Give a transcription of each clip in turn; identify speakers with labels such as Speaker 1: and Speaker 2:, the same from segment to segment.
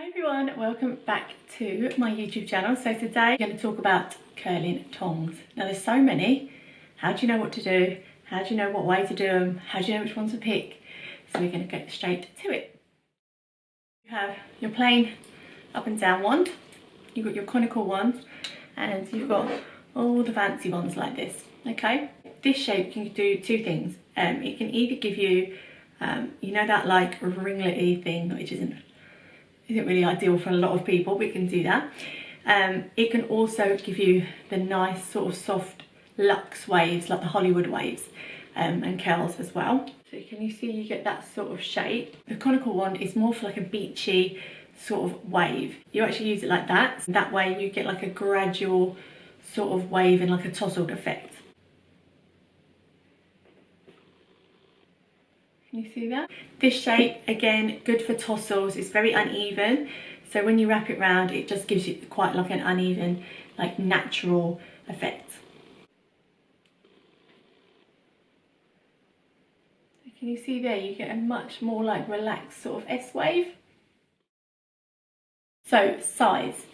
Speaker 1: Hi everyone, welcome back to my YouTube channel. So today I'm going to talk about curling tongs. Now there's so many. How do you know what to do? How do you know what way to do them? How do you know which one to pick? So we're going to get straight to it. You have your plain up and down wand, you've got your conical ones, and you've got all the fancy ones like this. Okay, this shape can do two things. It can either give you, you know, that like ringlety thing, which isn't really ideal for a lot of people, but it can do that. It can also give you the nice sort of soft luxe waves, like the Hollywood waves, and curls as well. So can you see you get that sort of shape? The conical one is more for like a beachy sort of wave. You actually use it like that. That way you get like a gradual sort of wave and like a tousled effect. Can you see that? This shape, again, good for tousles. It's very uneven. So when you wrap it round, it just gives you quite like an uneven, like natural effect. So can you see there? You get a much more like relaxed sort of S wave. So size.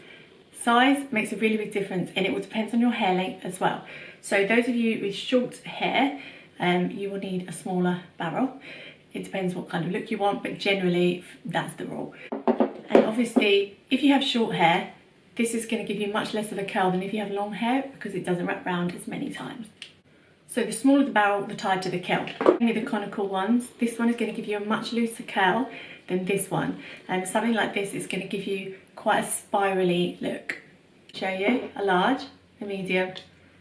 Speaker 1: Size makes a really big difference, and it will depend on your hair length as well. So those of you with short hair, you will need a smaller barrel. It depends what kind of look you want, but generally that's the rule. And obviously, if you have short hair, this is going to give you much less of a curl than if you have long hair, because it doesn't wrap round as many times. So the smaller the barrel, the tighter the curl. Only the conical ones, this one is going to give you a much looser curl than this one. And something like this is going to give you quite a spirally look. Show you a large, a medium,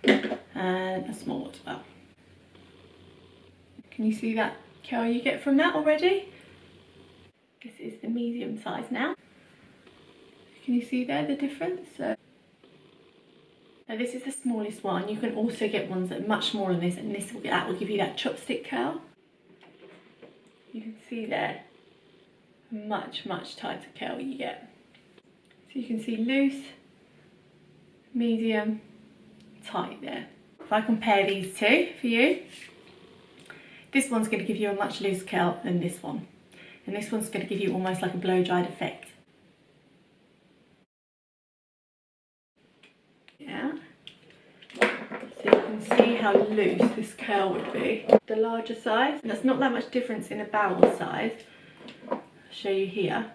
Speaker 1: and a small as well. Can you see that curl you get from that already? This is the medium size now. Can you see there the difference? So now this is the smallest one. You can also get ones that are much smaller than this, and that will give you that chopstick curl. You can see there, much tighter curl you get. So you can see loose, medium, tight there. If I compare these two for you, this one's going to give you a much looser curl than this one. And this one's going to give you almost like a blow-dried effect. Yeah. So you can see how loose this curl would be. The larger size, and there's not that much difference in the barrel size. I'll show you here.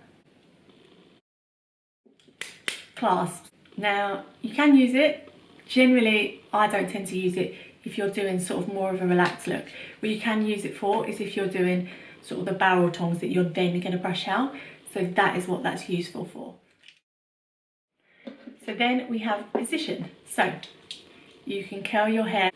Speaker 1: Clasps. Now, you can use it. Generally, I don't tend to use it if you're doing sort of more of a relaxed look. What you can use it for is if you're doing sort of the barrel tongs that you're then going to brush out. So that is what that's useful for. So then we have position. So you can curl your hair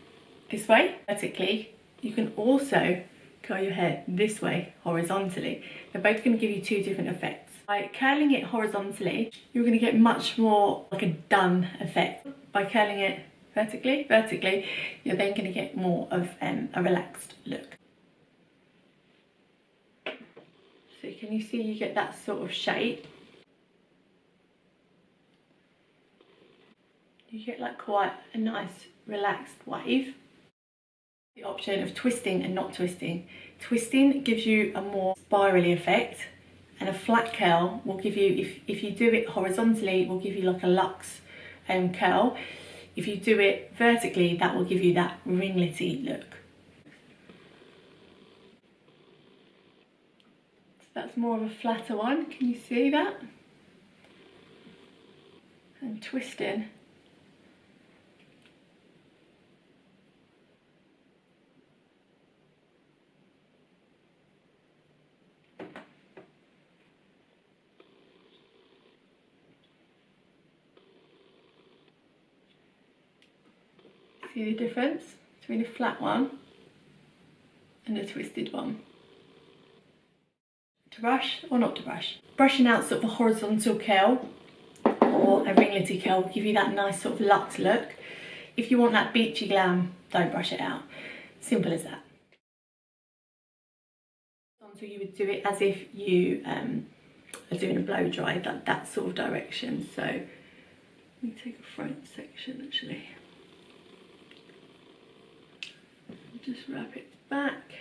Speaker 1: this way, vertically. You can also curl your hair this way, horizontally. They're both going to give you two different effects. By curling it horizontally, you're going to get much more like a done effect. By curling it vertically, you're then going to get more of a relaxed look. So can you see you get that sort of shape? You get like quite a nice relaxed wave. The option of twisting and not twisting. Twisting gives you a more spirally effect, and a flat curl will give you, if you do it horizontally, it will give you like a luxe curl. If you do it vertically, that will give you that ringlety look. So that's more of a flatter one. Can you see that? And twisting. See the difference between a flat one and a twisted one? To brush or not to brush? Brushing out sort of a horizontal curl or a ringlety curl will give you that nice sort of luxe look. If you want that beachy glam, don't brush it out. Simple as that. So you would do it as if you are doing a blow dry, that sort of direction. So let me take a front section actually. Just wrap it back.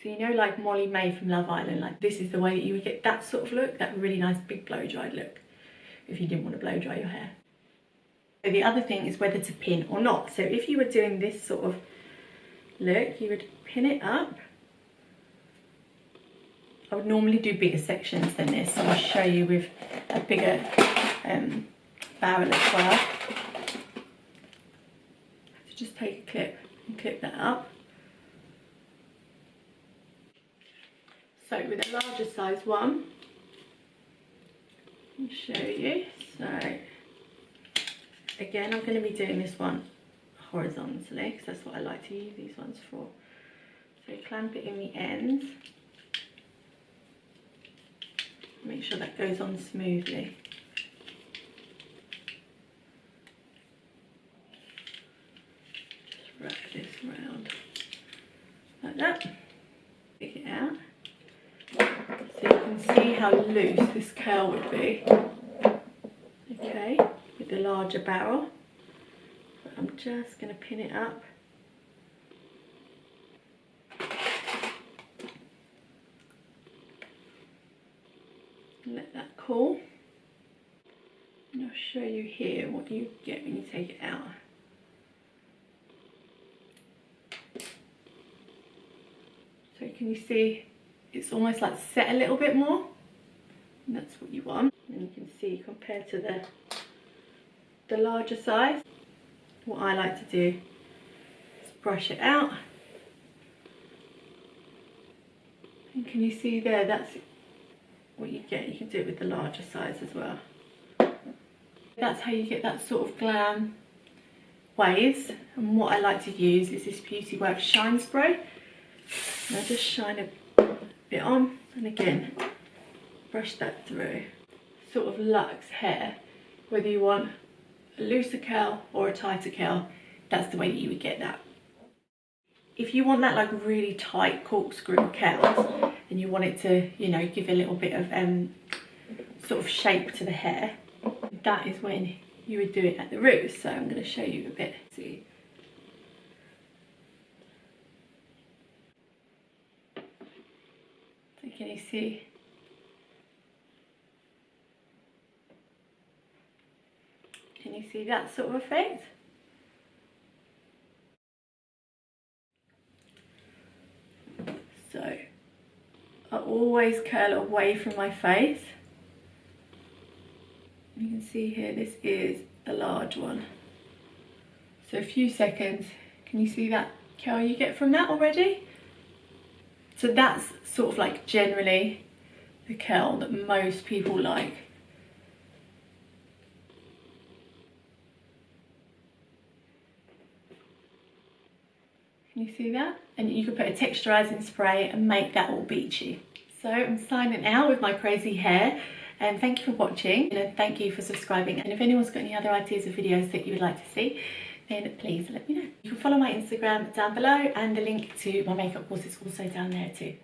Speaker 1: So you know, like Molly May from Love Island, like this is the way that you would get that sort of look, that really nice big blow dried look, if you didn't want to blow dry your hair. So the other thing is whether to pin or not. So if you were doing this sort of look, you would pin it up. I would normally do bigger sections than this, so I'll show you with a bigger barrel as well. So just take a clip and clip that up. So with a larger size one, I'll show you. So again, I'm going to be doing this one horizontally because that's what I like to use these ones for. So clamp it in the ends. Make sure that goes on smoothly. Just wrap this round like that. Take it out. So you can see how loose this curl would be. Okay, with the larger barrel. But I'm just going to pin it up. Let that cool, and I'll show you here what you get when you take it out. So can you see it's almost like set a little bit more, and that's what you want. And you can see compared to the larger size, what I like to do is brush it out, and can you see there, that's what you get. You can do it with the larger size as well. That's how you get that sort of glam waves. And what I like to use is this Beauty Works Shine Spray. And I just shine a bit on, and again brush that through. Sort of luxe hair, whether you want a looser curl or a tighter curl, that's the way that you would get that. If you want that like really tight corkscrew curls and you want it to, you know, give a little bit of sort of shape to the hair, that is when you would do it at the roots. So I'm going to show you a bit. See. So can you see? Can you see that sort of effect? So I always curl away from my face. You can see here, this is a large one. So a few seconds, can you see that curl you get from that already? So that's sort of like generally the curl that most people like. Can you see that? And you can put a texturizing spray and make that all beachy. So I'm signing out with my crazy hair, and thank you for watching, and thank you for subscribing. And if anyone's got any other ideas of videos that you would like to see, then please let me know. You can follow my Instagram down below, and the link to my makeup course is also down there too.